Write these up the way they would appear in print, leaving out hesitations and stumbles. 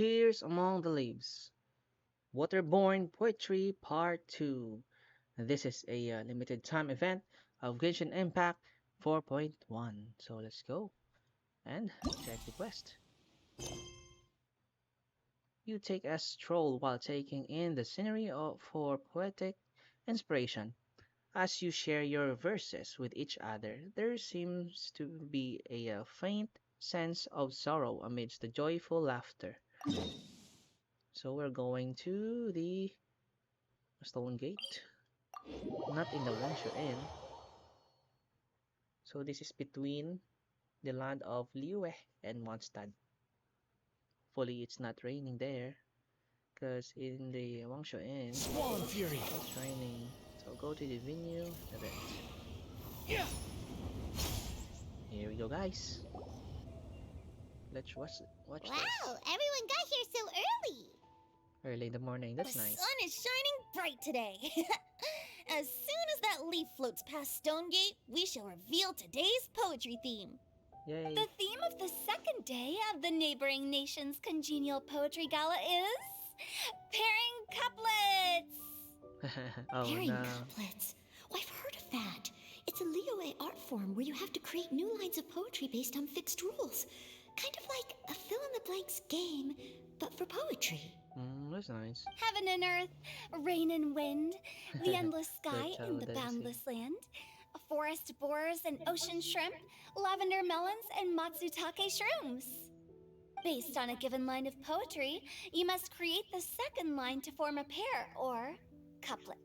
Tears Among the Leaves, Waterborne Poetry Part 2. This is a limited time event of Genshin Impact 4.1. So let's go and check the quest. You take a stroll while taking in the scenery for poetic inspiration. As you share your verses with each other, there seems to be a faint sense of sorrow amidst the joyful laughter. So we're going to the Stone Gate, not in the Wangshu Inn. So this is between the land of Liyue and Mondstadt. Hopefully it's not raining there, because in the Wangshu Inn Swan Fury! it's raining. So go to the venue event. Yeah! Here we go, guys. Let's watch this. Wow, everyone got here so early. Early in the morning, The that's nice. sun is shining bright today. As soon as that leaf floats past Stonegate, we shall reveal today's poetry theme. Yay. The theme of the second day of the neighboring nation's congenial poetry gala is pairing couplets. Oh Pairing no. couplets. Oh, I've heard of that. It's a Liyue art form where you have to create new lines of poetry based on fixed rules. Kind of like a fill-in-the-blanks game, but for poetry. That's nice. Heaven and earth, rain and wind, the endless sky Good and the dancing. boundless land, forest boars and ocean shrimp, lavender melons and matsutake shrooms. Based on a given line of poetry, you must create the second line to form a pair, or couplet.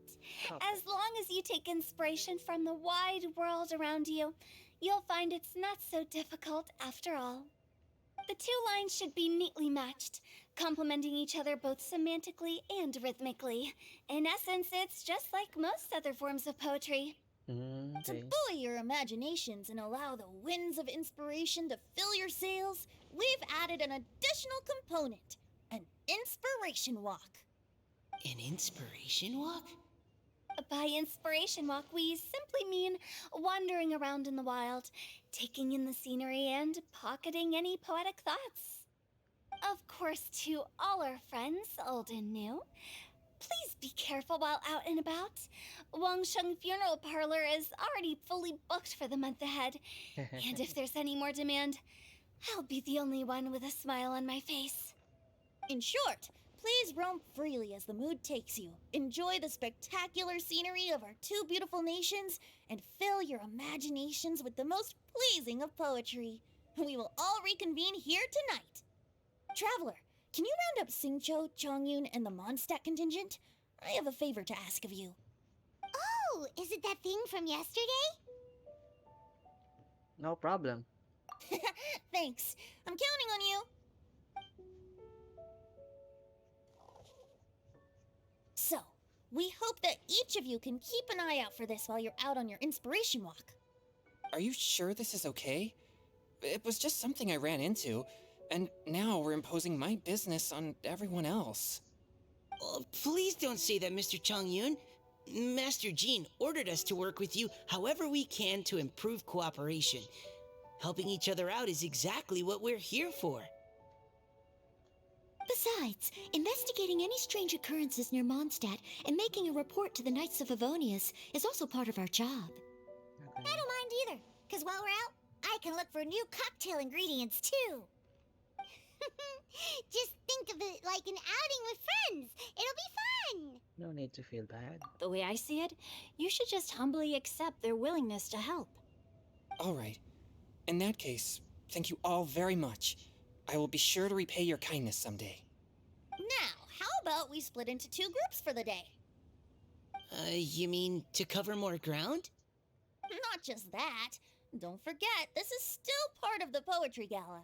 As long as you take inspiration from the wide world around you, you'll find it's not so difficult after all. The two lines should be neatly matched, complementing each other both semantically and rhythmically. In essence, it's just like most other forms of poetry. To Okay. buoy your imaginations and allow the winds of inspiration to fill your sails, we've added an additional component, an inspiration walk. An inspiration walk? By inspiration walk, we simply mean wandering around in the wild, taking in the scenery, and pocketing any poetic thoughts. Of course, to all our friends, old and new, please be careful while out and about. Wangsheng Funeral Parlor is already fully booked for the month ahead, and if there's any more demand, I'll be the only one with a smile on my face. In short, please roam freely as the mood takes you. Enjoy the spectacular scenery of our two beautiful nations and fill your imaginations with the most pleasing of poetry. We will all reconvene here tonight. Traveler, can you round up Singcho, Chongyun, and the Mondstadt contingent? I have a favor to ask of you. Oh, is it that thing from yesterday? No problem. Thanks. I'm counting on you. So, we hope that each of you can keep an eye out for this while you're out on your inspiration walk. Are you sure this is okay? It was just something I ran into, and now we're imposing my business on everyone else. Oh, please don't say that, Mr. Chongyun. Master Jean ordered us to work with you however we can to improve cooperation. Helping each other out is exactly what we're here for. Besides, investigating any strange occurrences near Mondstadt and making a report to the Knights of Avonius is also part of our job. Okay. I don't mind either, because while we're out, I can look for new cocktail ingredients too. Just think of it like an outing with friends. It'll be fun. No need to feel bad. The way I see it, you should just humbly accept their willingness to help. All right. In that case, thank you all very much. I will be sure to repay your kindness someday. Now, how about we split into two groups for the day? You mean to cover more ground? Not just that. Don't forget, this is still part of the Poetry Gala.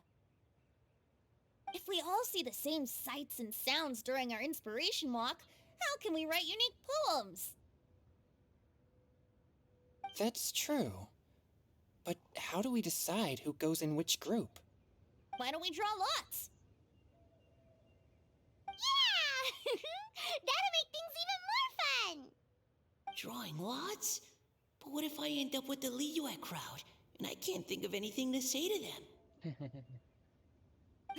If we all see the same sights and sounds during our inspiration walk, how can we write unique poems? That's true. But how do we decide who goes in which group? Why don't we draw lots? Yeah! That'll make things even more fun. Drawing lots? But what if I end up with the Liyue crowd, and I can't think of anything to say to them?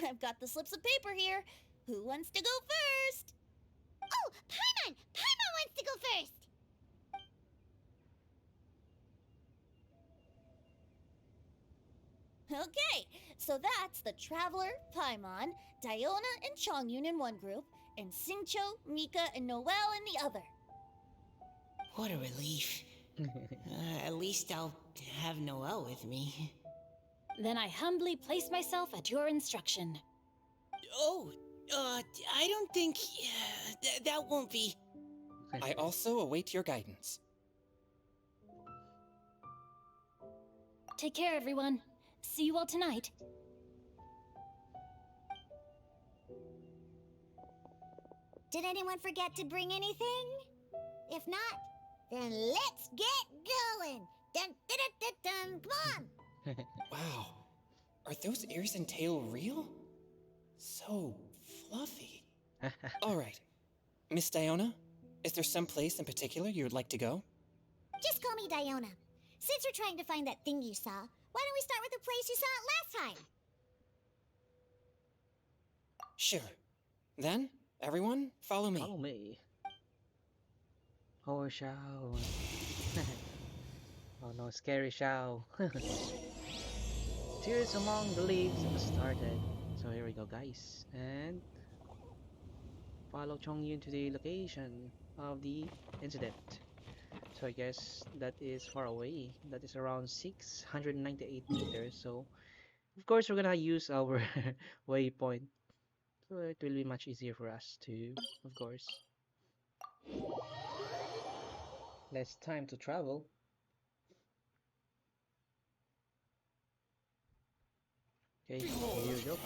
I've got the slips of paper here. Who wants to go first? Oh, Paimon! Paimon wants to go first! Okay, so that's the Traveler, Paimon, Diona, and Chongyun in one group, and Xingqiu, Mika, and Noelle in the other. What a relief. At least I'll have Noelle with me. Then I humbly place myself at your instruction. Oh, I don't think... that won't be... I also await your guidance. Take care, everyone. See you all tonight. Did anyone forget to bring anything? If not, then let's get going! Dun dun dun dun dun! Come on! Wow. Are those ears and tail real? So fluffy. All right. Miss Diona, is there some place in particular you would like to go? Just call me Diona. Since we're trying to find that thing you saw, why don't we start with the place you saw it last time? Sure. Then, everyone, follow me. Follow me. Oh, Shao. Oh no, scary Shao. Tears among the leaves started. So here we go, guys. And follow Chongyun to the location of the incident. So I guess that is far away. That is around 698 meters. So of course we're gonna use our waypoint. So it will be much easier for us to, of course. Less time to travel. Okay, here we go.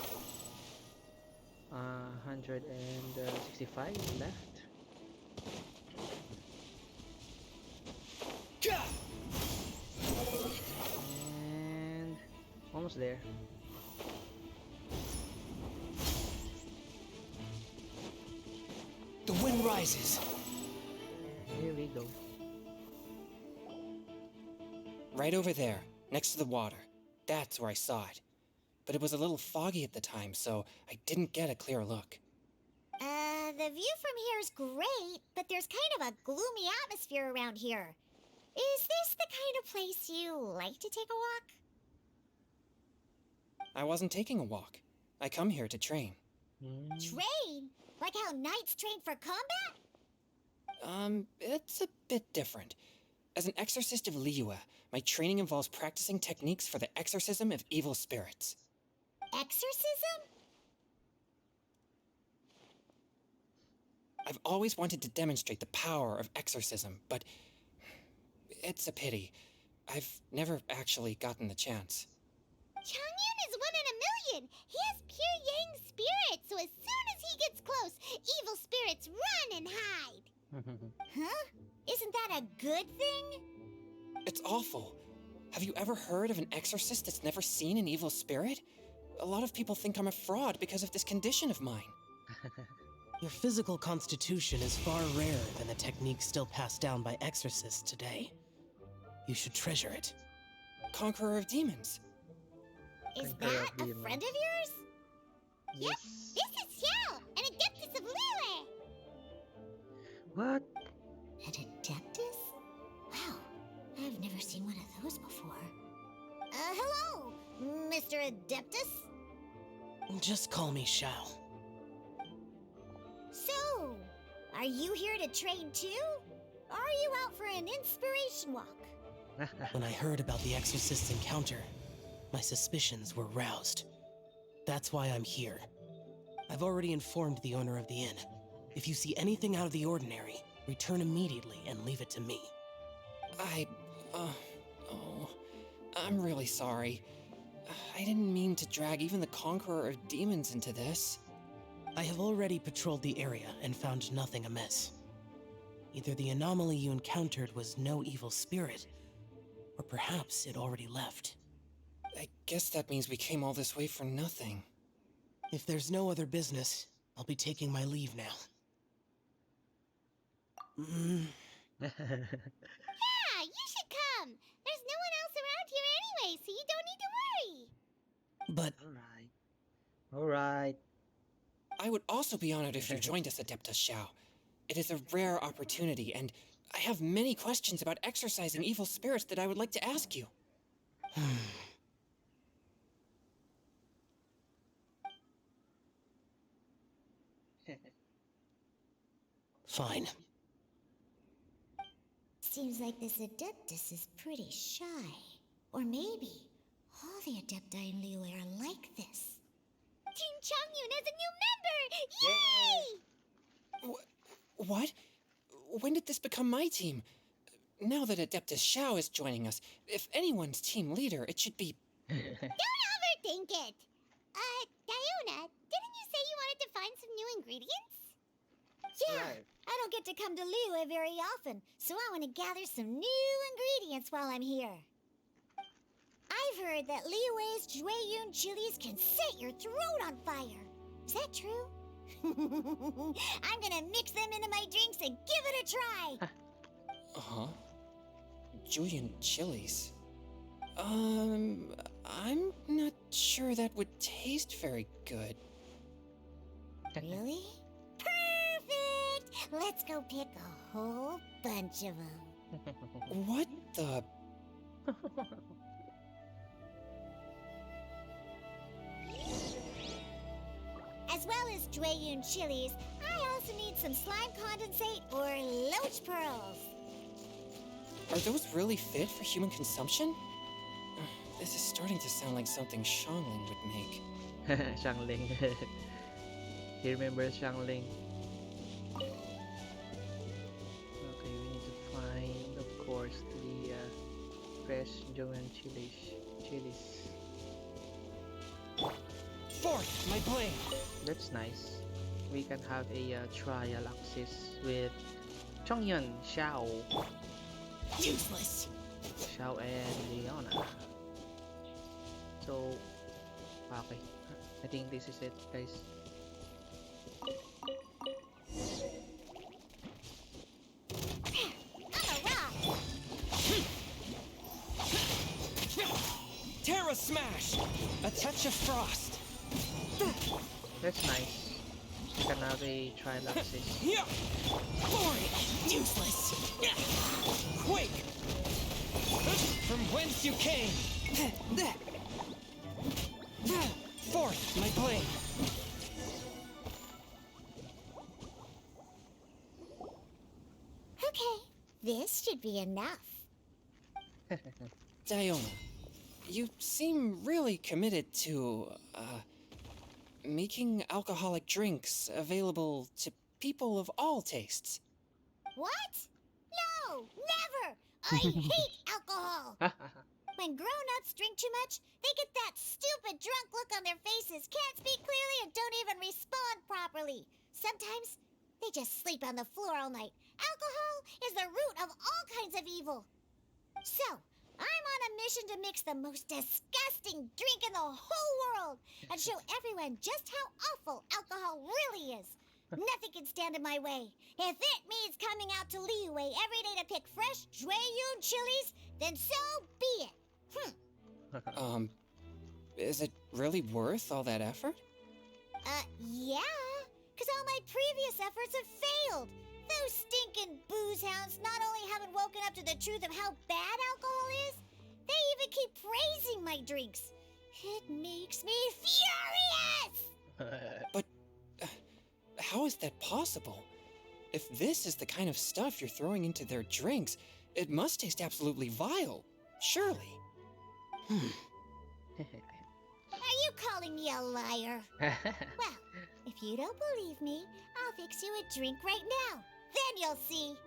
165 left. And almost there. The wind rises. Here we go. Right over there, next to the water. That's where I saw it. But it was a little foggy at the time, so I didn't get a clear look. The view from here is great, but there's kind of a gloomy atmosphere around here. Is this the kind of place you like to take a walk? I wasn't taking a walk. I come here to train. Train? Like how knights train for combat? It's a bit different. As an exorcist of Liyue, my training involves practicing techniques for the exorcism of evil spirits. Exorcism? I've always wanted to demonstrate the power of exorcism, but it's a pity. I've never actually gotten the chance. Changyun is 1 in a million! He has pure yang spirit, so as soon as he gets close, evil spirits run and hide! Huh? Isn't that a good thing? It's awful. Have you ever heard of an exorcist that's never seen an evil spirit? A lot of people think I'm a fraud because of this condition of mine. Your physical constitution is far rarer than the techniques still passed down by exorcists today. You should treasure it. Conqueror of demons. Is Conqueror that of a demons. friend of yours? Yes. Yep, this is Xiao, an adeptus of Liyue! What? An adeptus? Wow, I've never seen one of those before. Hello, Mr. Adeptus? Just call me Shao. So, are you here to train too? Or are you out for an inspiration walk? When I heard about the exorcist's encounter, my suspicions were roused. That's why I'm here. I've already informed the owner of the inn. If you see anything out of the ordinary, return immediately and leave it to me. I'm really sorry. I didn't mean to drag even the Conqueror of Demons into this. I have already patrolled the area and found nothing amiss. Either the anomaly you encountered was no evil spirit, or perhaps it already left. I guess that means we came all this way for nothing. If there's no other business, I'll be taking my leave now. Yeah, you should come! There's no one else around here anyway, so you don't need to worry! But Alright. Alright. I would also be honored if you joined us, Adeptus Xiao. It is a rare opportunity, and I have many questions about exorcising evil spirits that I would like to ask you. Fine. Seems like this Adeptus is pretty shy. Or maybe all the Adepti in Liyue are like this. Team Changyun is a new member! Yay! What? When did this become my team? Now that Adeptus Xiao is joining us, if anyone's team leader, it should be... Don't overthink it! Diona, didn't you say you wanted to find some new ingredients? Yeah, Right. I don't get to come to Liyue very often, so I want to gather some new ingredients while I'm here. I've heard that Liyue's Jueyun chilies can set your throat on fire. Is that true? I'm gonna mix them into my drinks and give it a try. Uh-huh. Julian chilies. I'm not sure that would taste very good. Really? Perfect! Let's go pick a whole bunch of them. What the... As well as Jueyun chilies, I also need some slime condensate or loach pearls. Are those really fit for human consumption? This is starting to sound like something Xiangling would make. Xiangling. You remember Xiangling? Okay, we need to find, of course, the fresh Joan chilies. Forth, my blade! That's nice. We can have a trial access with Chongyun, Xiao, Useless. Xiao and Leona. So, okay. I think this is it, guys. Terra Smash! A touch of frost! That's nice. We can have a trial access. Yeah! Glory. Useless. Quake! From whence you came! Forth, my blade! Okay, this should be enough. Diona, you seem really committed to, making alcoholic drinks available to people of all tastes. What? No, never! I hate alcohol! When grown-ups drink too much, they get that stupid drunk look on their faces, can't speak clearly, and don't even respond properly. Sometimes, they just sleep on the floor all night. Alcohol is the root of all kinds of evil. So, I'm on a mission to mix the most disgusting drink in the whole world and show everyone just how awful alcohol really is. Nothing can stand in my way. If it means coming out to Liyue every day to pick fresh Jueyun chilies, then so be it. Is it really worth all that effort? Yeah, because all my previous efforts have failed. Those stinking booze hounds not only haven't woken up to the truth of how bad alcohol is, they even keep praising my drinks. It makes me furious! But how is that possible? If this is the kind of stuff you're throwing into their drinks, it must taste absolutely vile. Surely. Are you calling me a liar? Well, if you don't believe me, I'll fix you a drink right now. Then you'll see.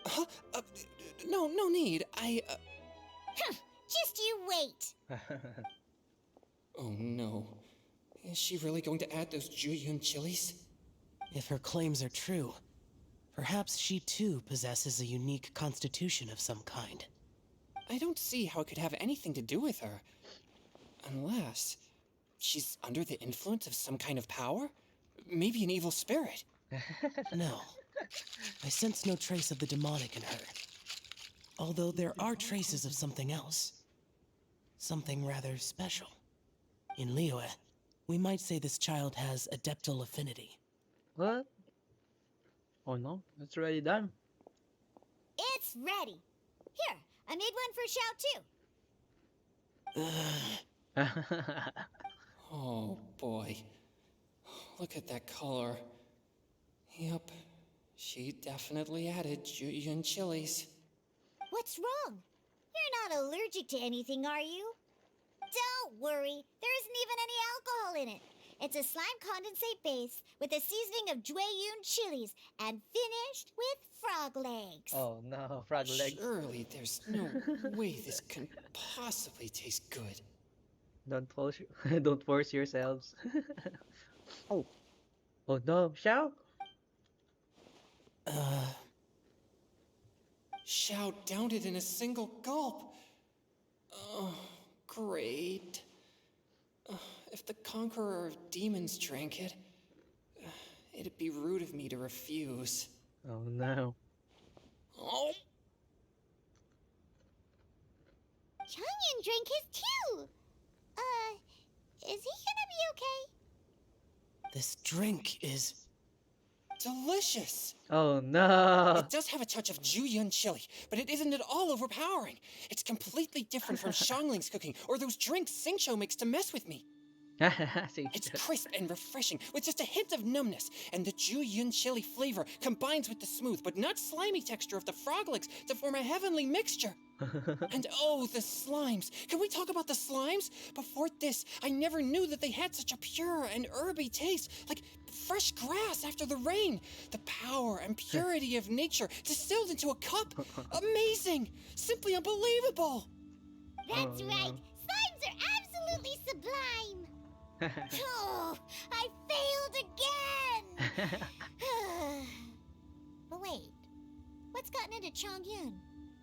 Huh? No need. Just you wait. Oh no. Is she really going to add those Jueyun chilies? If her claims are true, perhaps she too possesses a unique constitution of some kind. I don't see how it could have anything to do with her. Unless she's under the influence of some kind of power? Maybe an evil spirit. No, I sense no trace of the demonic in her. Although there are traces of something else. Something rather special. In Liyue, We might say this child has adeptal affinity. What? Oh no, it's already done. It's ready. Here, I made one for Xiao too. Oh boy. Look at that color. Yep. She definitely added Julian chilies. What's wrong? You're not allergic to anything, are you? Don't worry, there isn't even any alcohol in it. It's a slime condensate base with a seasoning of Jueyun chilies and finished with frog legs. Oh no, frog legs. Surely there's no way this can possibly taste good. Don't force, don't force yourselves. Oh, oh no, Xiao. Xiao downed it in a single gulp. Oh, great. If the Conqueror of Demons drank it, it'd be rude of me to refuse. Oh no. Oh, Changyan drank his too. Is he gonna be okay? This drink is... delicious! Oh no. It does have a touch of Jueyun chili, but it isn't at all overpowering. It's completely different from Xiangling's cooking or those drinks Xingqiu makes to mess with me. See, It's crisp and refreshing, with just a hint of numbness, and the Jueyun chili flavor combines with the smooth but not slimy texture of the frog legs to form a heavenly mixture. And oh, the slimes! Can we talk about the slimes? Before this, I never knew that they had such a pure and herby taste, like fresh grass after the rain. The power and purity of nature distilled into a cup. Amazing! Simply unbelievable! That's Oh, right. no. Slimes are absolutely sublime. Oh, I failed again. But wait, what's gotten into Chongyun?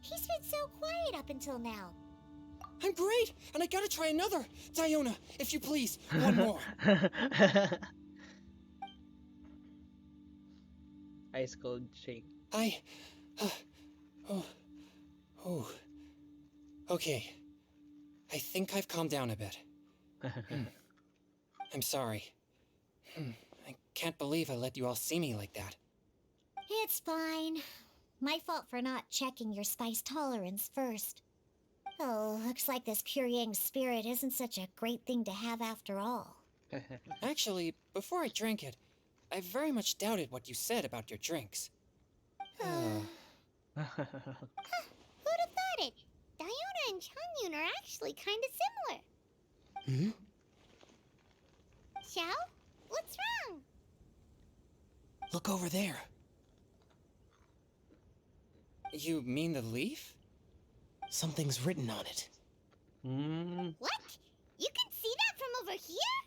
He's been so quiet up until now. I'm great, and I gotta try another. Diona, if you please, one more. Ice cold shake. Oh, oh. Okay. I think I've calmed down a bit. I'm sorry. I can't believe I let you all see me like that. It's fine. My fault for not checking your spice tolerance first. Oh, looks like this pure yang spirit isn't such a great thing to have after all. Actually, before I drank it, I very much doubted what you said about your drinks. Who'd have thought it? Diona and Changyun are actually kind of similar. Xiao? What's wrong? Look over there. You mean the leaf? Something's written on it. What? You can see that from over here?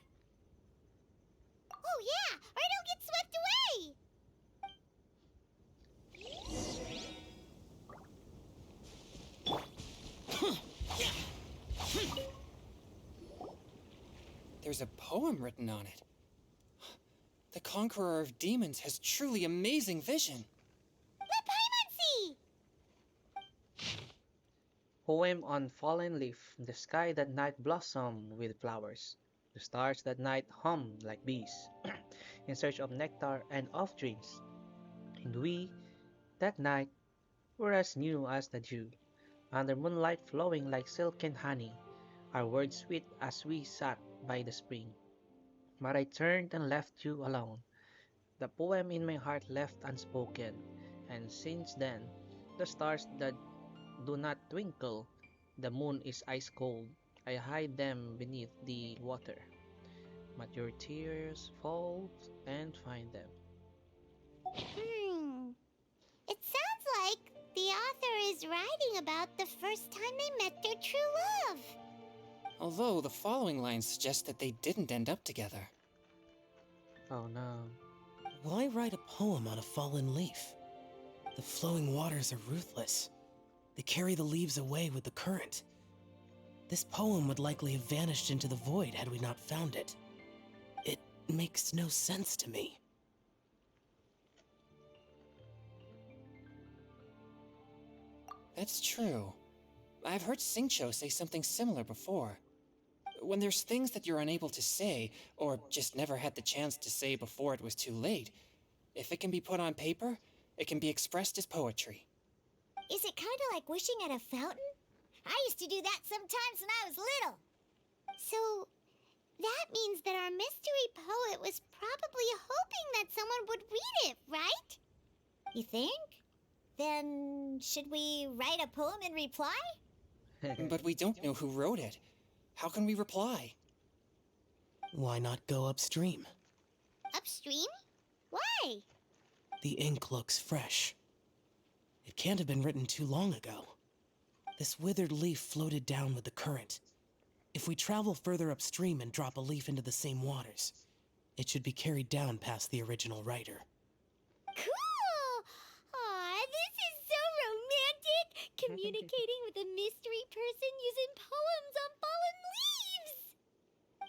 Oh yeah, or it'll get swept away! There's a poem written on it. The Conqueror of Demons has truly amazing vision. Let Paimon see! Poem on fallen leaf. The sky that night blossomed with flowers. The stars that night hummed like bees, in search of nectar and of dreams. And we, that night, were as new as the dew, under moonlight flowing like silken honey, our words sweet as we sat by the spring. But I turned and left you alone. The poem in my heart left unspoken, and since then, the stars that do not twinkle, the moon is ice cold. I hide them beneath the water. But your tears fall and find them. It sounds like the author is writing about the first time they met their true love. Although the following lines suggest that they didn't end up together. Oh no. Why write a poem on a fallen leaf? The flowing waters are ruthless. They carry the leaves away with the current. This poem would likely have vanished into the void had we not found it. It makes no sense to me. That's true. I've heard Xingqiu say something similar before. when there's things that you're unable to say, or just never had the chance to say before it was too late, if it can be put on paper, it can be expressed as poetry. Is it kind of like wishing at a fountain? I used to do that sometimes when I was little. So, that means that our mystery poet was probably hoping that someone would read it, right? You think? Then, should we write a poem in reply? But we don't know who wrote it. How can we reply? Why not go upstream? Upstream? Why? The ink looks fresh. It can't have been written too long ago. This withered leaf floated down with the current. If we travel further upstream and drop a leaf into the same waters, it should be carried down past the original writer. Cool! Aw, this is so romantic! Communicating with a mystery person using poems on fallen leaves!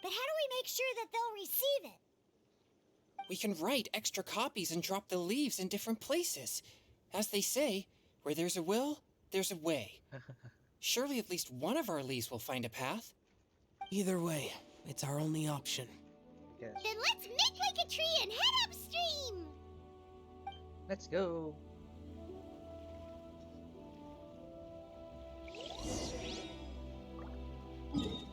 But how do we make sure that they'll receive it? We can write extra copies and drop the leaves in different places. As they say, where there's a will, there's a way. Surely at least one of our leaves will find a path. Either way, it's our only option. Yes. Then let's make like a tree and head upstream! Let's go.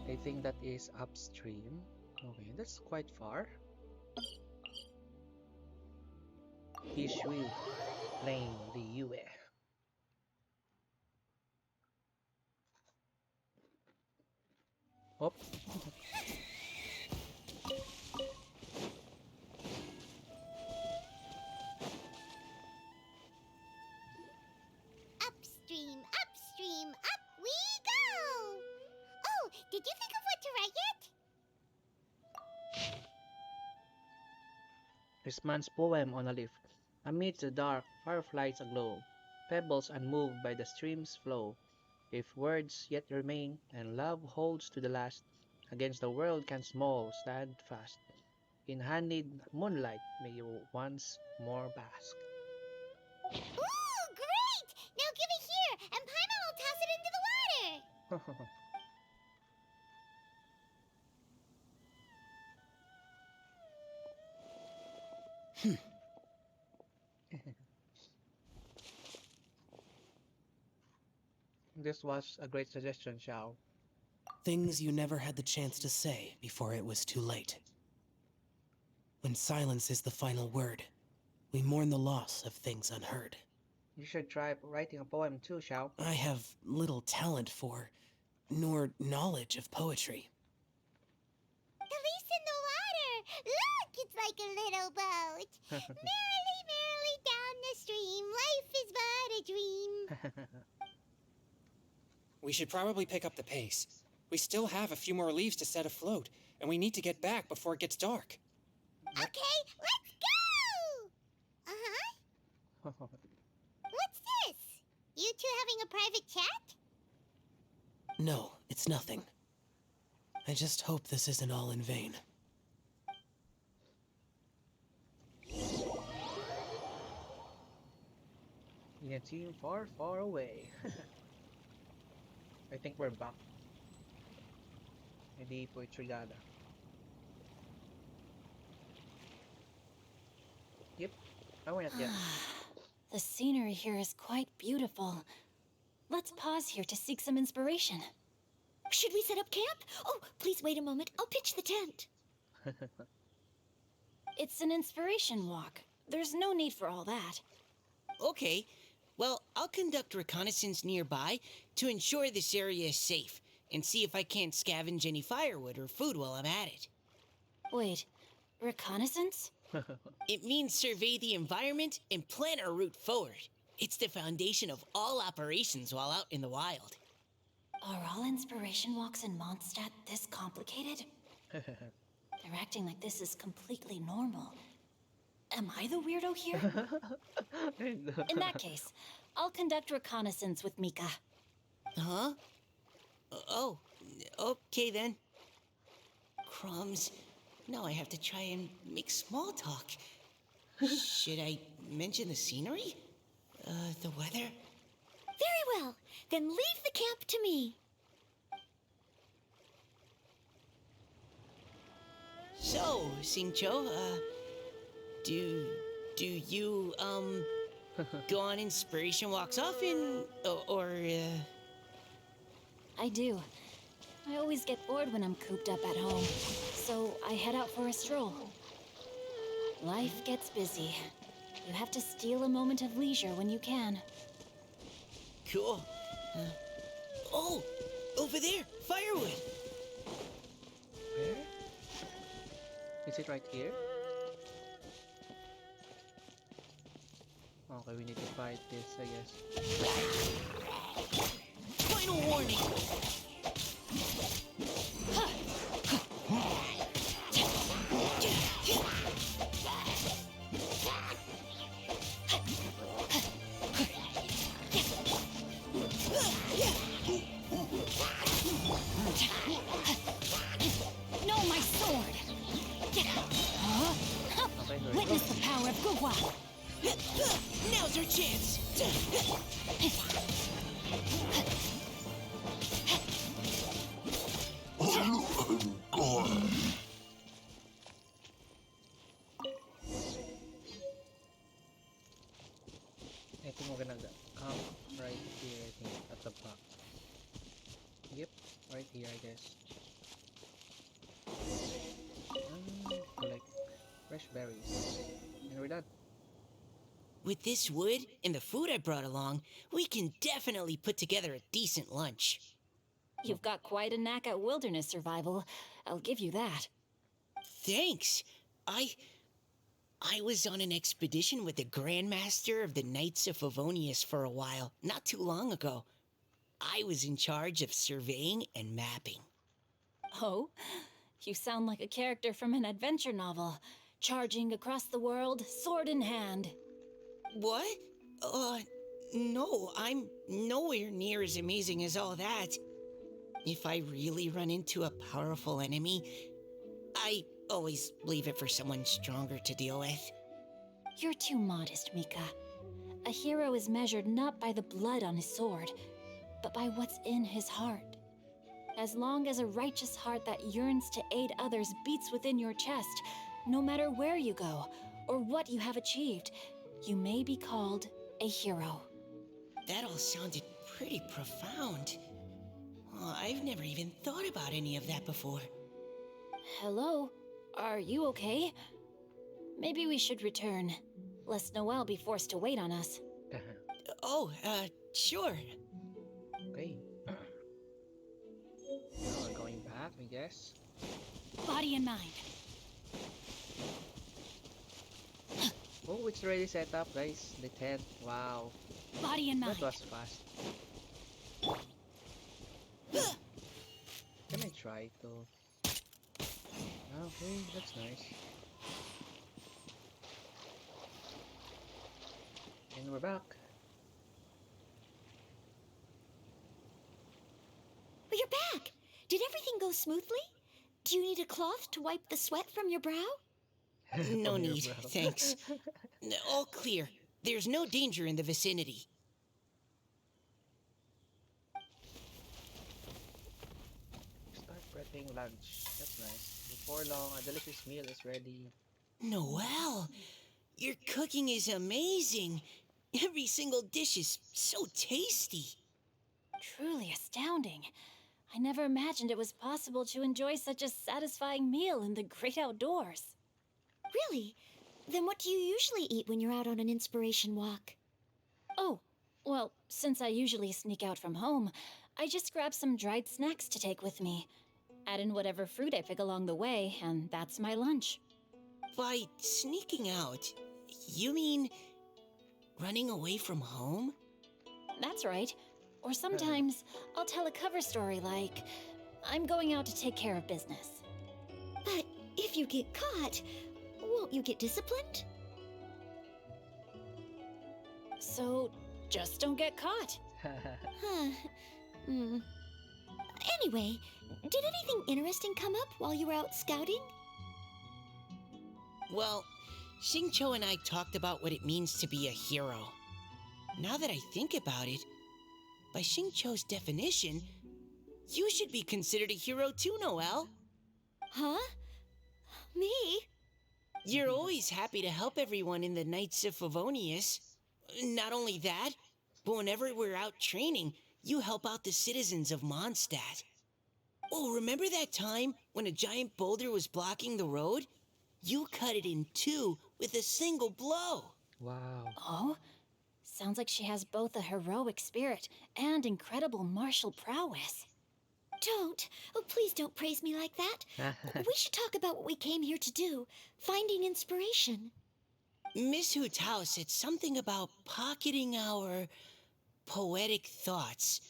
I think that is upstream. Okay, that's quite far. Hishui Plain Liyue. Oh. Upstream, upstream, up we go! Oh, did you think of what to write yet? This poem on a leaf. Amidst the dark, fireflies aglow, pebbles unmoved by the stream's flow. If words yet remain, and love holds to the last, against the world can small stand fast. In honeyed moonlight may you once more bask. Ooh, great! Now give it here, and Paimon will toss it into the water! This was a great suggestion, Xiao. Things you never had the chance to say before it was too late. When silence is the final word, we mourn the loss of things unheard. You should try writing a poem too, Xiao. I have little talent for, nor knowledge of poetry. The leaf's in the water! Look, it's like a little boat! Merrily, merrily down the stream, life is but a dream! We should probably pick up the pace. We still have a few more leaves to set afloat, and we need to get back before it gets dark. Okay, let's go! Uh-huh. What's this? You two having a private chat? No, it's nothing. I just hope this isn't all in vain. In a team far, far away. I think we're back. Hindi poetryada. Yep, I went yet. The scenery here is quite beautiful. Let's pause here to seek some inspiration. Should we set up camp? Oh, please wait a moment. I'll pitch the tent. It's an inspiration walk. There's no need for all that. Okay, well, I'll conduct reconnaissance nearby to ensure this area is safe and see if I can't scavenge any firewood or food while I'm at it. Wait, reconnaissance? It means survey the environment and plan our route forward. It's the foundation of all operations while out in the wild. Are all inspiration walks in Mondstadt this complicated? They're acting like this is completely normal. Am I the weirdo here? In that case, I'll conduct reconnaissance with Mika. Huh? Oh, okay then. Crumbs. Now I have to try and make small talk. Should I mention the scenery? The weather? Very well. Then leave the camp to me. So, Singcho, do you go on inspiration walks often, I do. I always get bored when I'm cooped up at home, so I head out for a stroll. Life gets busy. You have to steal a moment of leisure when you can. Cool. Oh, over there, firewood. Where? Is it right here? Okay, we need to fight this, I guess. Final warning. No, my sword! Okay, here we Witness go. the power of Guhua! Now's our chance. I think we're gonna come right here, I think, at the back. Yep, right here, I guess. Collect fresh berries. And we're done. With this wood and the food I brought along, we can definitely put together a decent lunch. You've got quite a knack at wilderness survival. I'll give you that. Thanks. I was on an expedition with the Grandmaster of the Knights of Favonius for a while, not too long ago. I was in charge of surveying and mapping. Oh? You sound like a character from an adventure novel. Charging across the world, sword in hand. What? No, I'm nowhere near as amazing as all that. If I really run into a powerful enemy, I always leave it for someone stronger to deal with. You're too modest, Mika. A hero is measured not by the blood on his sword, but by what's in his heart. As long as a righteous heart that yearns to aid others beats within your chest, no matter where you go or what you have achieved, you may be called a hero. That all sounded pretty profound. Well, I've never even thought about any of that before. Hello? Are you okay? Maybe we should return, lest Noelle be forced to wait on us. Sure. Okay. Now we're going back, I guess. Body and mind. Oh, it's already set up, guys. The tent. Wow. Body and mind. That was fast. Can I try to? Okay, that's nice. And we're back. But you're back! Did everything go smoothly? Do you need a cloth to wipe the sweat from your brow? No From your need, brow. thanks. All clear. There's no danger in the vicinity. Start prepping lunch. That's nice. Before long, a delicious meal is ready. Noelle, your cooking is amazing. Every single dish is so tasty. Truly astounding. I never imagined it was possible to enjoy such a satisfying meal in the great outdoors. Really? Then what do you usually eat when you're out on an inspiration walk? Oh, well, since I usually sneak out from home, I just grab some dried snacks to take with me. Add in whatever fruit I pick along the way, and that's my lunch. By sneaking out, you mean running away from home? That's right. Or sometimes I'll tell a cover story like, I'm going out to take care of business. But if you get caught, won't you get disciplined? So just don't get caught. Huh. Anyway, did anything interesting come up while you were out scouting? Well, Xingqiu and I talked about what it means to be a hero. Now that I think about it, by Xingqiu's definition, you should be considered a hero too, Noelle. Huh? Me? You're always happy to help everyone in the Knights of Favonius. Not only that, but whenever we're out training, you help out the citizens of Mondstadt. Oh, remember that time when a giant boulder was blocking the road? You cut it in two with a single blow. Wow. Oh? Sounds like she has both a heroic spirit and incredible martial prowess. Don't. Oh, please don't praise me like that. We should talk about what we came here to do. Finding inspiration. Miss Hutao said something about pocketing our poetic thoughts.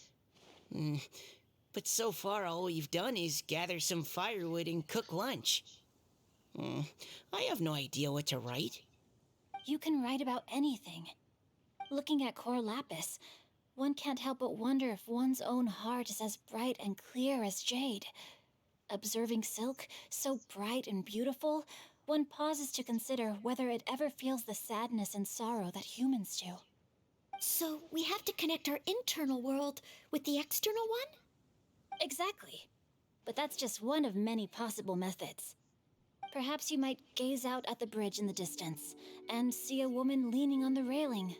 But so far, all we've done is gather some firewood and cook lunch. I have no idea what to write. You can write about anything. Looking at Cor Lapis, one can't help but wonder if one's own heart is as bright and clear as jade. Observing silk, so bright and beautiful, one pauses to consider whether it ever feels the sadness and sorrow that humans do. So we have to connect our internal world with the external one? Exactly. But that's just one of many possible methods. Perhaps you might gaze out at the bridge in the distance and see a woman leaning on the railing,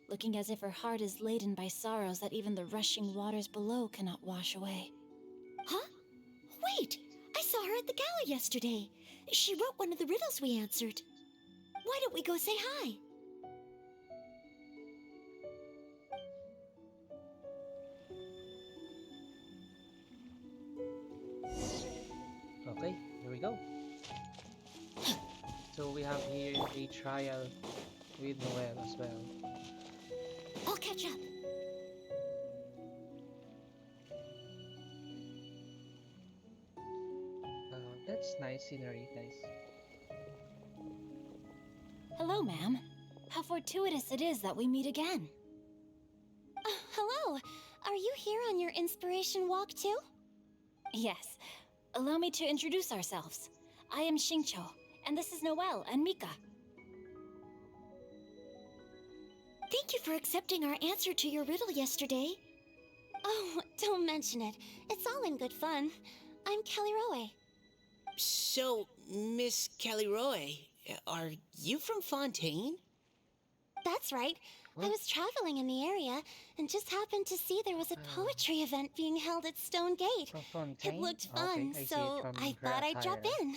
looking as if her heart is laden by sorrows that even the rushing waters below cannot wash away. Huh? Wait! I saw her at the gala yesterday. She wrote one of the riddles we answered. Why don't we go say hi? Okay, here we go. So we have here a trial with Noel as well. I'll catch up. That's nice scenery, guys. Hello, ma'am. How fortuitous it is that we meet again. Hello. Are you here on your inspiration walk too? Yes. Allow me to introduce ourselves. I am Xingqiu, and this is Noelle and Mika. Thank you for accepting our answer to your riddle yesterday. Oh, don't mention it. It's all in good fun. I'm Kelly Roe. So, Miss Caliroe, are you from Fontaine? That's right. I What? was traveling in the area and just happened to see there was a poetry event being held at Stone Gate. From Fontaine? It looked Okay, fun, I see it so from I thought I'd drop Graphire. in.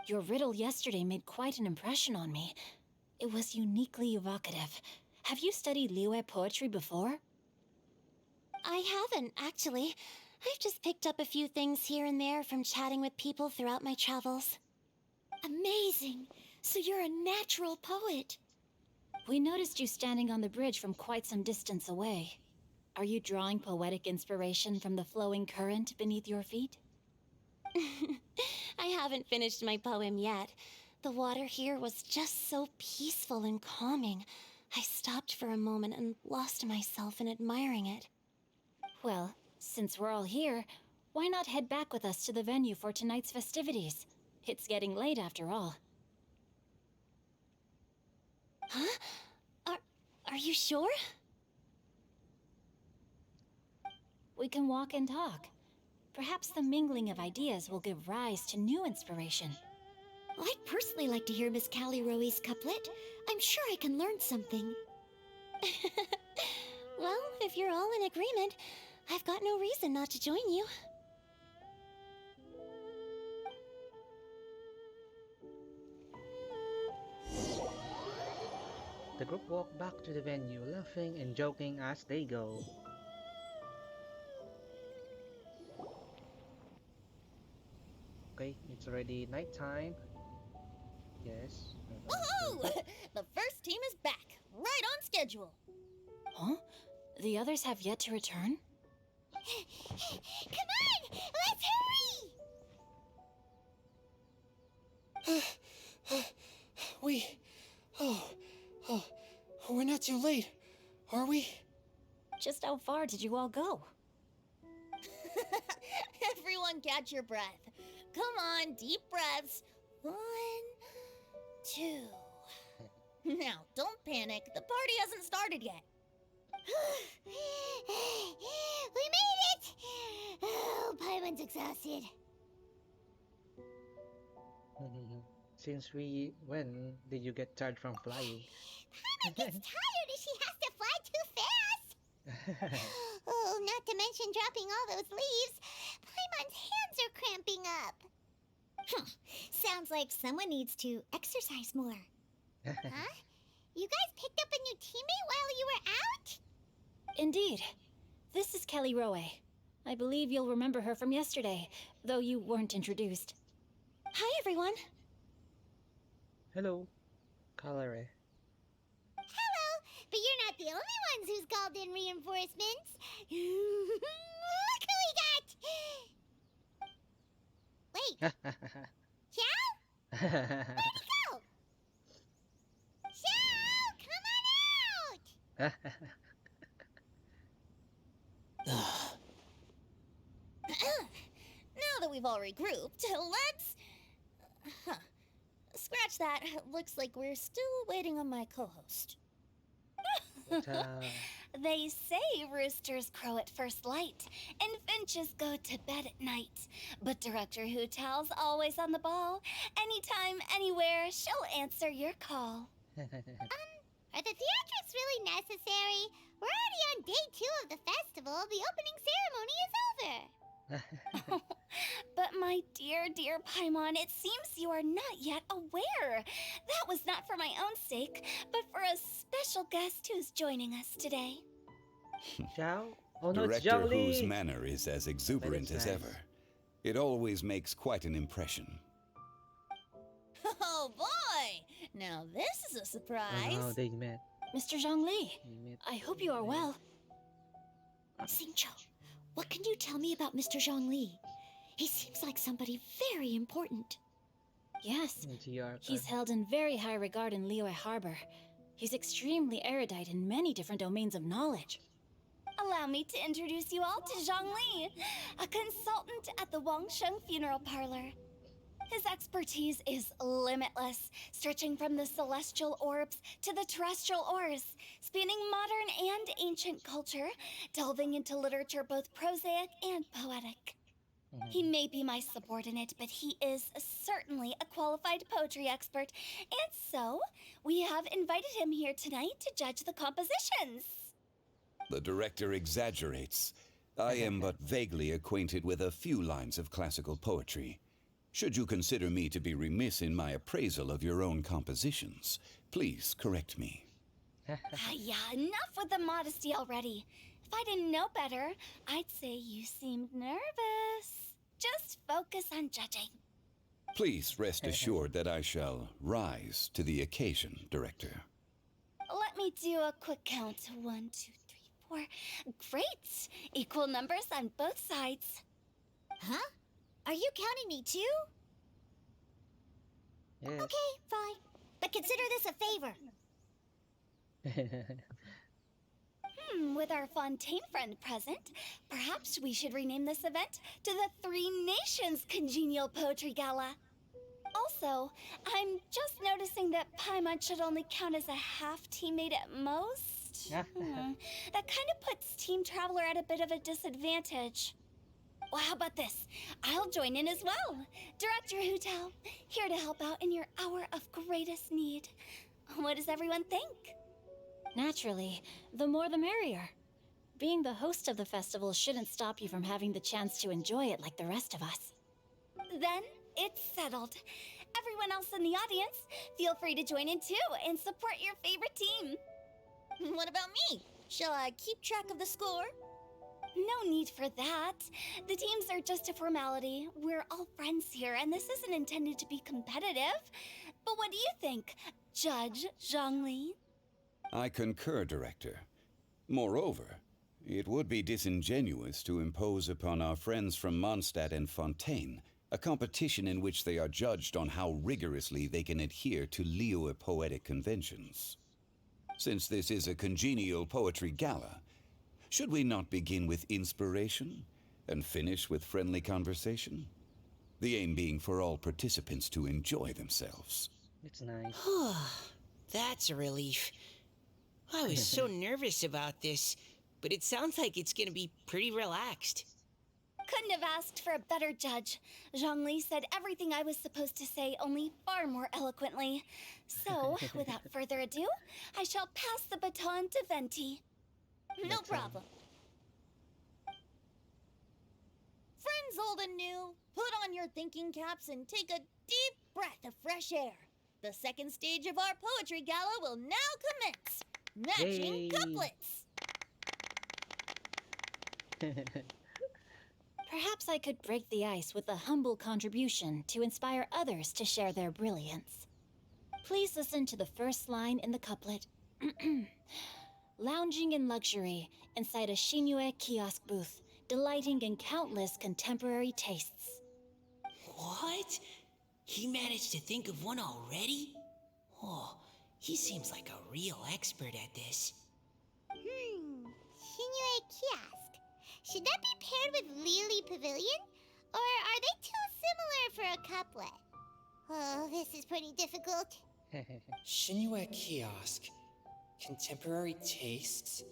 Your riddle yesterday made quite an impression on me. It was uniquely evocative. Have you studied Liyue poetry before? I haven't, actually. I've just picked up a few things here and there from chatting with people throughout my travels. Amazing. So you're a natural poet. We noticed you standing on the bridge from quite some distance away. Are you drawing poetic inspiration from the flowing current beneath your feet? I haven't finished my poem yet. The water here was just so peaceful and calming. I stopped for a moment and lost myself in admiring it. Well, since we're all here, why not head back with us to the venue for tonight's festivities? It's getting late after all. Huh? Are you sure? We can walk and talk. Perhaps the mingling of ideas will give rise to new inspiration. I'd personally like to hear Miss Callie Roe's couplet. I'm sure I can learn something. Well, if you're all in agreement, I've got no reason not to join you. The group walk back to the venue, laughing and joking as they go. Okay, it's already nighttime. Yes. Woohoo! The first team is back, right on schedule. Huh? The others have yet to return? Come on! Let's hurry! We're not too late, are we? Just how far did you all go? Everyone catch your breath. Come on, deep breaths. 1, 2. Now, don't panic. The party hasn't started yet. We made it! Oh, Paimon's exhausted. Since when did you get tired from flying? Paimon gets tired if she has to fly too fast. Oh, not to mention dropping all those leaves. Paimon's hands are cramping up. Sounds like someone needs to exercise more. Huh? You guys picked up a new teammate while you were out? Indeed. This is Kelly Rowe. I believe you'll remember her from yesterday, though you weren't introduced. Hi, everyone. Hello, Calare. Hello, but you're not the only ones who's called in reinforcements. Look who we got! Wait, Xiao? Where'd he go? Xiao, come on out! Now that we've all regrouped, let's... Huh. Scratch that. Looks like we're still waiting on my co-host. They say roosters crow at first light, and finches go to bed at night. But Director Hootal's always on the ball. Anytime, anywhere, she'll answer your call. Are the theatrics really necessary? We're already on day 2 of the festival. The opening ceremony is over. But my dear, dear Paimon, it seems you are not yet aware. That was not for my own sake, but for a special guest who's joining us today. Xiao? Oh no, it's Director Who's Zhongli! manner is as exuberant as nice. ever. It always makes quite an impression. Oh boy! Now this is a surprise. Oh no, they met. Mr. Zhongli, They met. I hope you are well. Xingqiu, what can you tell me about Mr. Zhongli? He seems like somebody very important. Yes, In GR. he's held in very high regard in Liyue Harbor. He's extremely erudite in many different domains of knowledge. Allow me to introduce you all to Zhang Li, a consultant at the Wangsheng Funeral Parlor. His expertise is limitless, stretching from the celestial orbs to the terrestrial ores, spanning modern and ancient culture, delving into literature both prosaic and poetic. He may be my subordinate, but he is certainly a qualified poetry expert, and so we have invited him here tonight to judge the compositions. The director exaggerates. I am but vaguely acquainted with a few lines of classical poetry. Should you consider me to be remiss in my appraisal of your own compositions, please correct me. Yeah, enough with the modesty already. If I didn't know better, I'd say you seemed nervous. Just focus on judging. Please rest assured that I shall rise to the occasion, Director. Let me do a quick count. 1, 2, 3, 4. Great! Equal numbers on both sides. Huh? Are you counting me too? Yes. Okay, fine. But consider this a favor. With our Fontaine friend present, perhaps we should rename this event to the Three Nations Congenial Poetry Gala. Also, I'm just noticing that Paimon should only count as a half teammate at most. That kind of puts Team Traveler at a bit of a disadvantage. Well, how about this? I'll join in as well. Director Hootal, here to help out in your hour of greatest need. What does everyone think? Naturally, the more the merrier. Being the host of the festival shouldn't stop you from having the chance to enjoy it like the rest of us. Then it's settled. Everyone else in the audience, feel free to join in too and support your favorite team. What about me? Shall I keep track of the score? No need for that. The teams are just a formality. We're all friends here, and this isn't intended to be competitive. But what do you think, Judge Zhongli? I concur, Director. Moreover, it would be disingenuous to impose upon our friends from Mondstadt and Fontaine a competition in which they are judged on how rigorously they can adhere to Liyue poetic conventions. Since this is a congenial poetry gala, should we not begin with inspiration and finish with friendly conversation? The aim being for all participants to enjoy themselves. It's nice. That's a relief. I was so nervous about this, but it sounds like it's gonna be pretty relaxed. Couldn't have asked for a better judge. Zhongli said everything I was supposed to say, only far more eloquently. So, without further ado, I shall pass the baton to Venti. No problem. Friends old and new, put on your thinking caps and take a deep breath of fresh air. The second stage of our poetry gala will now commence. Matching Yay. couplets. Perhaps I could break the ice with a humble contribution to inspire others to share their brilliance. Please listen to the first line in the couplet. Lounging in luxury inside a Shinue kiosk booth, delighting in countless contemporary tastes. What? He managed to think of one already? Oh, he seems like a real expert at this. Shinue Kiosk. Should that be paired with Lily Pavilion? Or are they too similar for a couplet? Oh, this is pretty difficult. Shinue Kiosk. Contemporary tastes?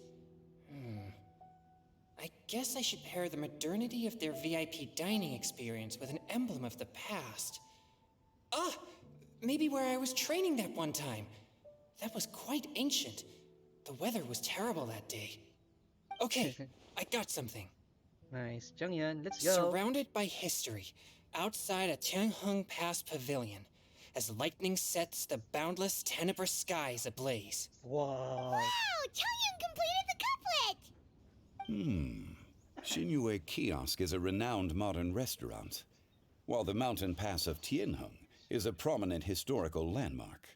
I guess I should pair the modernity of their VIP dining experience with an emblem of the past. Ah! Maybe where I was training that one time. That was quite ancient. The weather was terrible that day. Okay, I got something. Nice. Changyan, let's go. Surrounded by history, outside a Tianheng Pass pavilion, as lightning sets the boundless Tenebrous skies ablaze. Wow. Wow! Chaoyun completed the couplet! Shinue Kiosk is a renowned modern restaurant, while the mountain pass of Tianheng is a prominent historical landmark.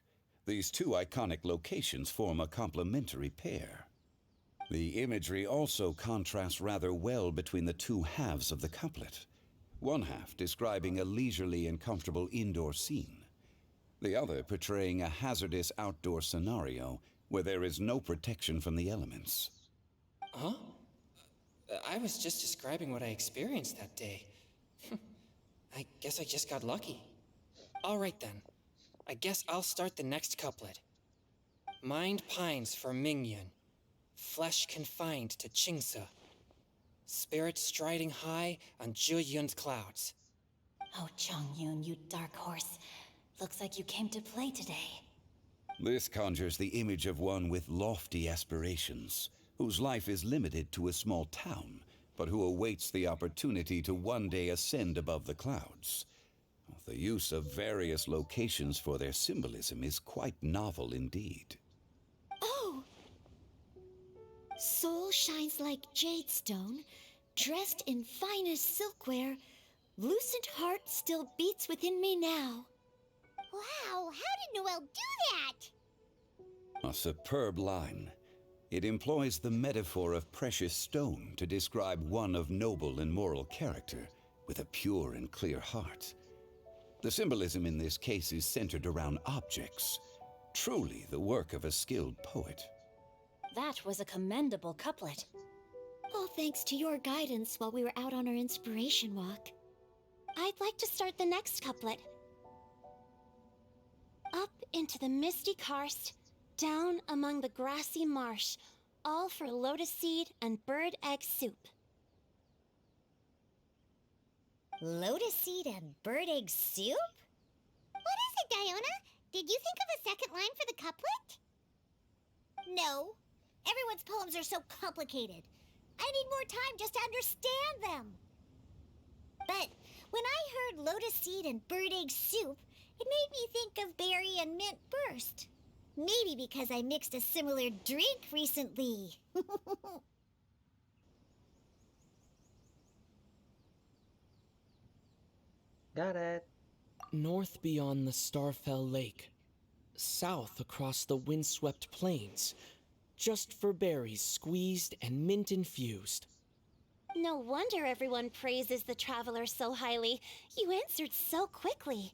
These two iconic locations form a complementary pair. The imagery also contrasts rather well between the two halves of the couplet. One half describing a leisurely and comfortable indoor scene, the other portraying a hazardous outdoor scenario where there is no protection from the elements. Huh? I was just describing what I experienced that day. I guess I just got lucky. All right then. I guess I'll start the next couplet. Mind pines for Mingyun, flesh confined to Qingse, spirit striding high on Zhiyun's clouds. Oh, Chongyun, you dark horse. Looks like you came to play today. This conjures the image of one with lofty aspirations, whose life is limited to a small town, but who awaits the opportunity to one day ascend above the clouds. The use of various locations for their symbolism is quite novel indeed. Oh! Soul shines like jadestone, dressed in finest silkware. Lucent heart still beats within me now. Wow, how did Noelle do that? A superb line. It employs the metaphor of precious stone to describe one of noble and moral character, with a pure and clear heart. The symbolism in this case is centered around objects, truly the work of a skilled poet. That was a commendable couplet. All thanks to your guidance while we were out on our inspiration walk. I'd like to start the next couplet. Up into the misty karst, down among the grassy marsh, all for lotus seed and bird egg soup. Lotus seed and bird egg soup? What is it, Diona? Did you think of a second line for the couplet? No. Everyone's poems are so complicated. I need more time just to understand them. But when I heard lotus seed and bird egg soup, it made me think of berry and mint burst. Maybe because I mixed a similar drink recently. Got it. North beyond the Starfell Lake, south across the windswept plains, just for berries squeezed and mint infused. No wonder everyone praises the traveler so highly. You answered so quickly.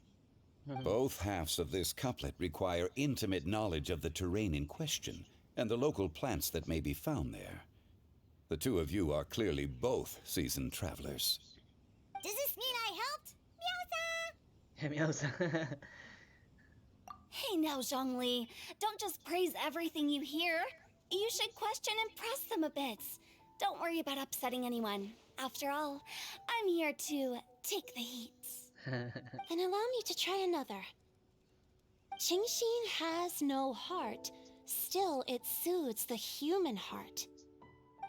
Both halves of this couplet require intimate knowledge of the terrain in question and the local plants that may be found there. The two of you are clearly both seasoned travelers. Does this mean I helped? Meowsa. Hey now, Zhongli. Don't just praise everything you hear. You should question and press them a bit. Don't worry about upsetting anyone. After all, I'm here to take the heat. Then allow me to try another. Qingshin has no heart. Still, it soothes the human heart.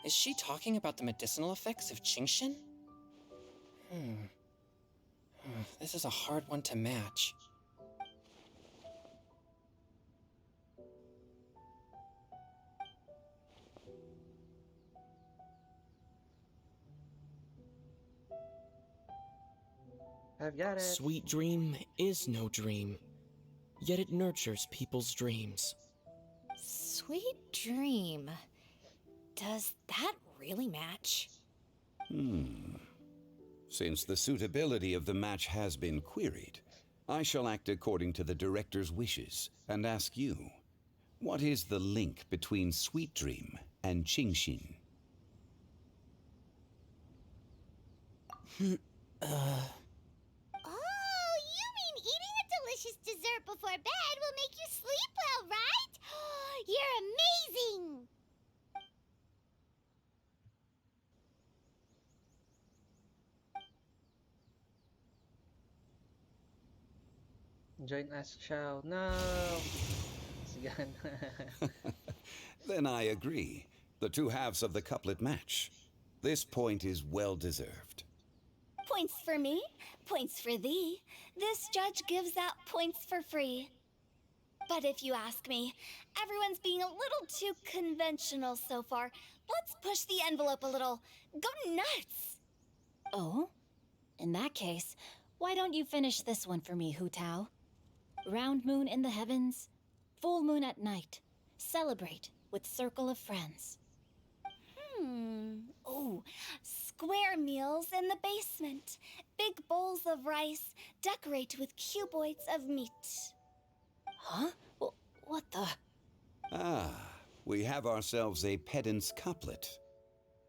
Is she talking about the medicinal effects of Qingshin? This is a hard one to match. I've got it. Sweet dream is no dream, yet it nurtures people's dreams. Sweet dream. Does that really match? Since the suitability of the match has been queried, I shall act according to the director's wishes and ask you, what is the link between Sweet Dream and Qingshin? Oh, you mean eating a delicious dessert before bed will make you sleep well, right? You're amazing! Join us, Xiao. No! It's gone. Then I agree. The two halves of the couplet match. This point is well deserved. Points for me, points for thee. This judge gives out points for free. But if you ask me, everyone's being a little too conventional so far. Let's push the envelope a little. Go nuts! Oh? In that case, why don't you finish this one for me, Hu Tao? Round moon in the heavens, full moon at night. Celebrate with circle of friends. Oh, square meals in the basement. Big bowls of rice. Decorate with cuboids of meat. Huh? What the? Ah, we have ourselves a pedant's couplet.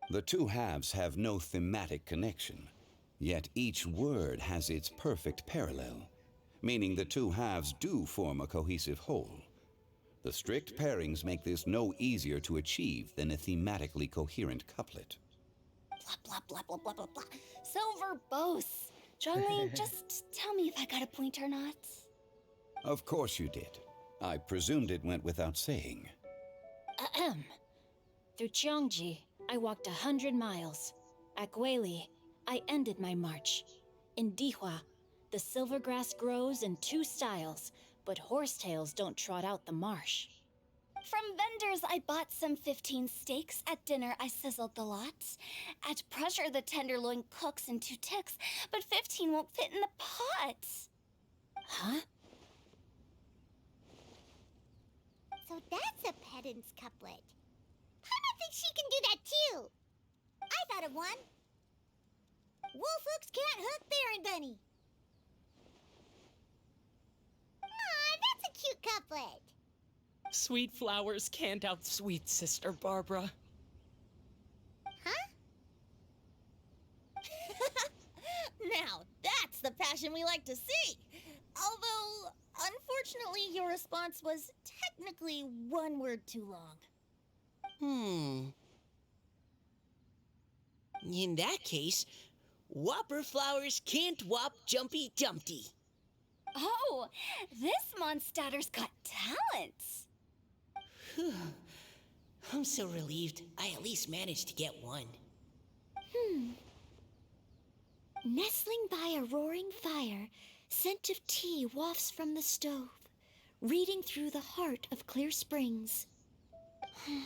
The two halves have no thematic connection, yet each word has its perfect parallel, meaning the two halves do form a cohesive whole. The strict pairings make this no easier to achieve than a thematically coherent couplet. Blah, blah, blah, blah, blah, blah, blah. So verbose. Zhongli, just tell me if I got a point or not. Of course you did. I presumed it went without saying. Ahem. Through Cheongji, I walked 100 miles. At Guili, I ended my march. In Dihua, the silver grass grows in 2 styles, but horsetails don't trot out the marsh. From vendors, I bought some 15 steaks. At dinner, I sizzled the lots. At pressure, the tenderloin cooks in 2 ticks, but 15 won't fit in the pot. Huh? So that's a pedant's couplet. Paimon thinks she can do that too. I thought of one. Wolf hooks can't hook Baron Bunny. Aw, that's a cute couplet. Sweet flowers can't outsweet Sister Barbara. Huh? Now, that's the passion we like to see. Although, unfortunately, your response was technically 1 word too long. In that case, Whopper flowers can't whop Jumpy Dumpty. Oh, this Mondstadter's got talents. I'm so relieved I at least managed to get one. Nestling by a roaring fire, scent of tea wafts from the stove, reading through the heart of clear springs. Wow,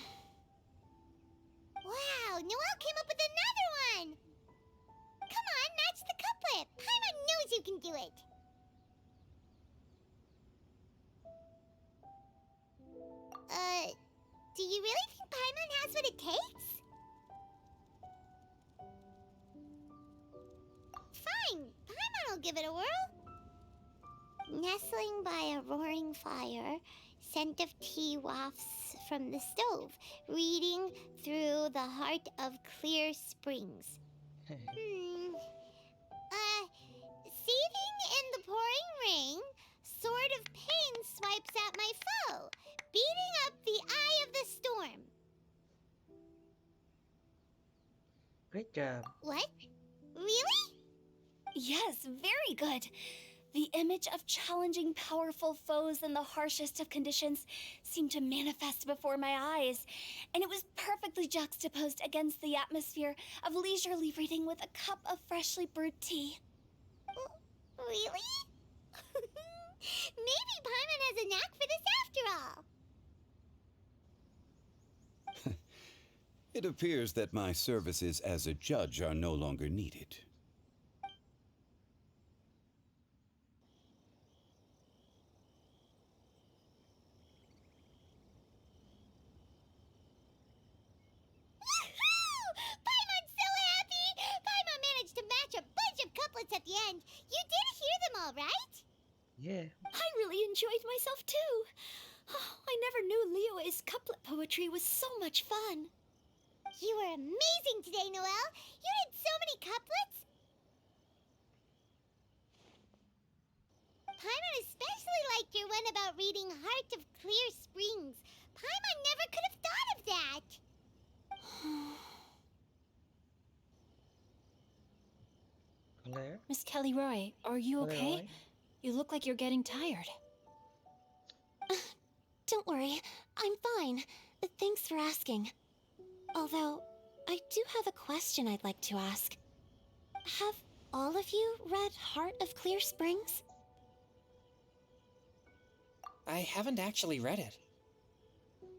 Noelle came up with another one. Come on, match the couplet. Paimon knows you can do it. Do you really think Paimon has what it takes? Fine, Paimon will give it a whirl. Nestling by a roaring fire, scent of tea wafts from the stove, reading through the heart of clear springs. Seething in the pouring rain, sword of pain swipes at my foe, beating up the eye of the storm. Great job. What? Really? Yes, very good. The image of challenging powerful foes in the harshest of conditions seemed to manifest before my eyes, and it was perfectly juxtaposed against the atmosphere of leisurely reading with a cup of freshly brewed tea. Really? Maybe Paimon has a knack for this after all. It appears that my services as a judge are no longer needed. Paimon's so happy! Paimon managed to match a bunch of couplets at the end. You did hear them all, right? Yeah. I really enjoyed myself too. Oh, I never knew Liyue's couplet poetry was so much fun. You were amazing today, Noelle. You did so many couplets. Paimon especially liked your one about reading Heart of Clear Springs. Paimon never could have thought of that. Claire? Miss Kelly Roy, are you okay? Leroy? You look like you're getting tired. Don't worry, I'm fine. Thanks for asking. Although, I do have a question I'd like to ask. Have all of you read Heart of Clear Springs? I haven't actually read it.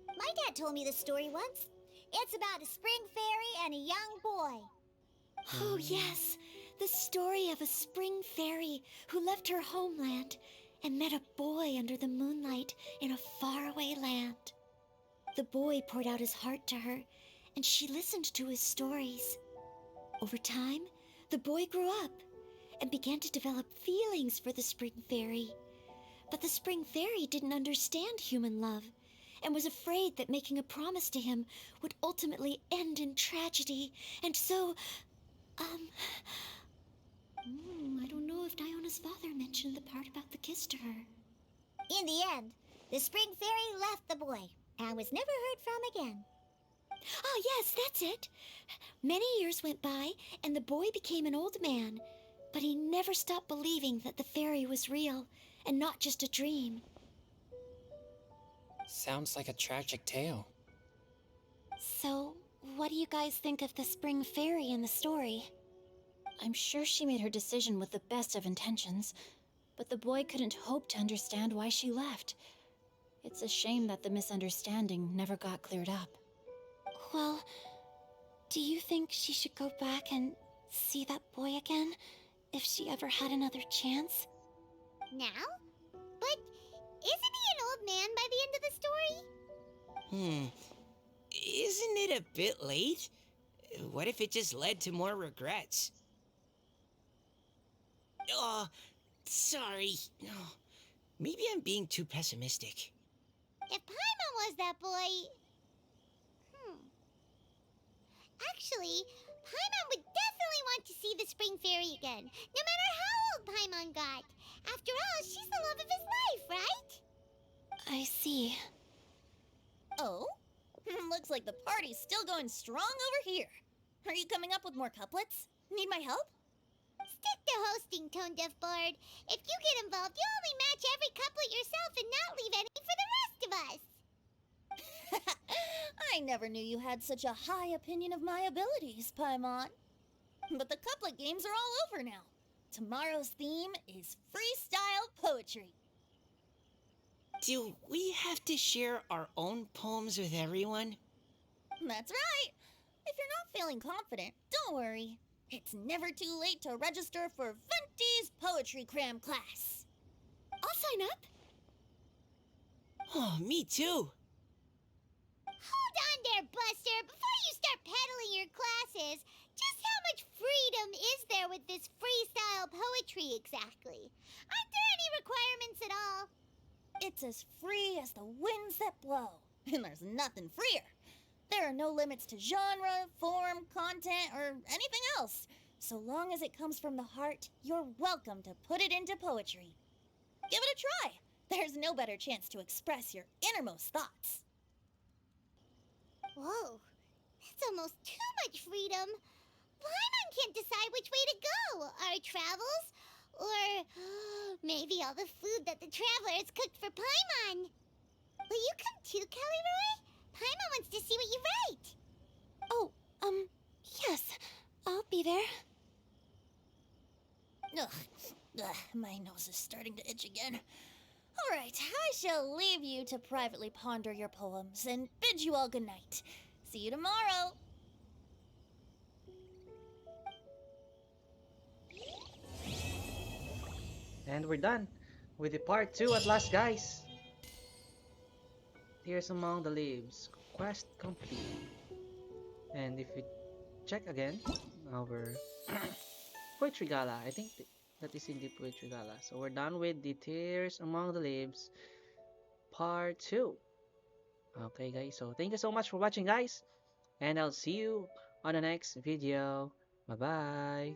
My dad told me the story once. It's about a spring fairy and a young boy. Oh, yes. The story of a spring fairy who left her homeland and met a boy under the moonlight in a faraway land. The boy poured out his heart to her, and she listened to his stories. Over time, the boy grew up and began to develop feelings for the spring fairy. But the spring fairy didn't understand human love and was afraid that making a promise to him would ultimately end in tragedy. And so, I don't know if Diona's father mentioned the part about the kiss to her. In the end, the spring fairy left the boy and was never heard from again. Oh, yes, that's it. Many years went by, and the boy became an old man, but he never stopped believing that the fairy was real and not just a dream. Sounds like a tragic tale. So, what do you guys think of the spring fairy in the story? I'm sure she made her decision with the best of intentions, but the boy couldn't hope to understand why she left. It's a shame that the misunderstanding never got cleared up. Well, do you think she should go back and see that boy again if she ever had another chance? Now? But isn't he an old man by the end of the story? Isn't it a bit late? What if it just led to more regrets? Oh, sorry. Oh, maybe I'm being too pessimistic. If Paimon was that boy... Actually, Paimon would definitely want to see the spring fairy again, no matter how old Paimon got. After all, she's the love of his life, right? I see. Oh? Looks like the party's still going strong over here. Are you coming up with more couplets? Need my help? Stick to hosting, Tone Deaf Bard. If you get involved, you'll only match every couplet yourself and not leave any for the rest of us. I never knew you had such a high opinion of my abilities, Paimon. But the couplet games are all over now. Tomorrow's theme is freestyle poetry. Do we have to share our own poems with everyone? That's right. If you're not feeling confident, don't worry. It's never too late to register for Venti's Poetry Cram class. I'll sign up. Oh, me too. Hold on there, Buster. Before you start peddling your classes, just how much freedom is there with this freestyle poetry exactly? Aren't there any requirements at all? It's as free as the winds that blow, and there's nothing freer. There are no limits to genre, form, content, or anything else. So long as it comes from the heart, you're welcome to put it into poetry. Give it a try. There's no better chance to express your innermost thoughts. Whoa, that's almost too much freedom. Paimon can't decide which way to go. Our travels? Or maybe all the food that the travelers cooked for Paimon. Will you come too, Kelly Roy? Paimon wants to see what you write. Oh, yes. I'll be there. Ugh, my nose is starting to itch again. All right, I shall leave you to privately ponder your poems and bid you all good night. See you tomorrow. And we're done with the part 2 at last, guys. Tears Among the Leaves, quest complete. And if we check again, our Poetry Gala, I think that is in the Poetry Gala. So we're done with the Tears Among the Leaves, part 2. Okay, guys, so thank you so much for watching, guys. And I'll see you on the next video. Bye-bye.